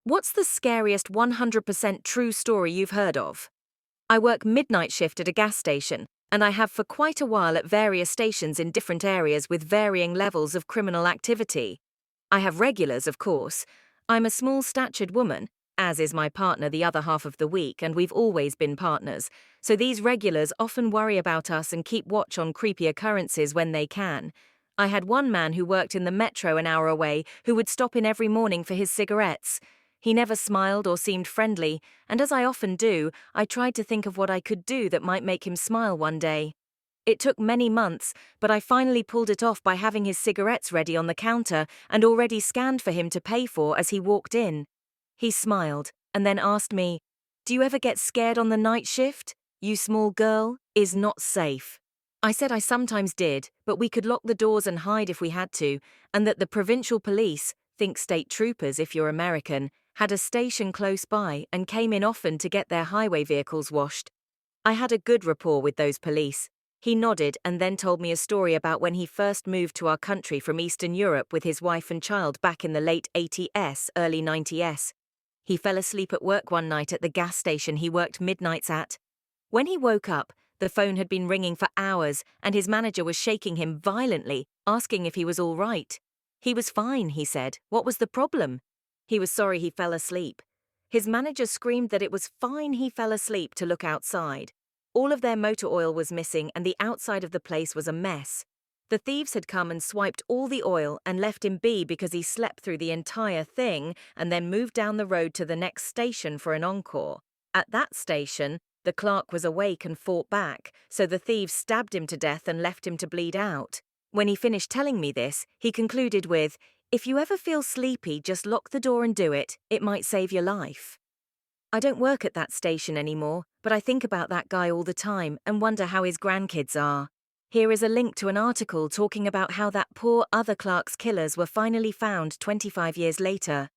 What's the scariest 100% true story you've heard of? I work midnight shift at a gas station, and I have for quite a while at various stations in different areas with varying levels of criminal activity. I have regulars, of course. I'm a small-statured woman, as is my partner the other half of the week, and we've always been partners, so these regulars often worry about us and keep watch on creepy occurrences when they can. I had one man who worked in the metro an hour away who would stop in every morning for his cigarettes. He never smiled or seemed friendly, and as I often do, I tried to think of what I could do that might make him smile one day. It took many months, but I finally pulled it off by having his cigarettes ready on the counter and already scanned for him to pay for as he walked in. He smiled, and then asked me, "Do you ever get scared on the night shift? You small girl, is not safe." I said I sometimes did, but we could lock the doors and hide if we had to, and that the provincial police, think state troopers if you're American, had a station close by and came in often to get their highway vehicles washed. I had a good rapport with those police. He nodded and then told me a story about when he first moved to our country from Eastern Europe with his wife and child back in the late 80s, early 90s. He fell asleep at work one night at the gas station he worked midnights at. When he woke up, the phone had been ringing for hours and his manager was shaking him violently, asking if he was all right. He was fine, he said. What was the problem? He was sorry he fell asleep. His manager screamed that it was fine he fell asleep to look outside. All of their motor oil was missing and the outside of the place was a mess. The thieves had come and swiped all the oil and left him be because he slept through the entire thing and then moved down the road to the next station for an encore. At that station, the clerk was awake and fought back, so the thieves stabbed him to death and left him to bleed out. When he finished telling me this, he concluded with, "If you ever feel sleepy, just lock the door and do it. It might save your life." I don't work at that station anymore, but I think about that guy all the time and wonder how his grandkids are. Here is a link to an article talking about how that poor other clerk's killers were finally found 25 years later.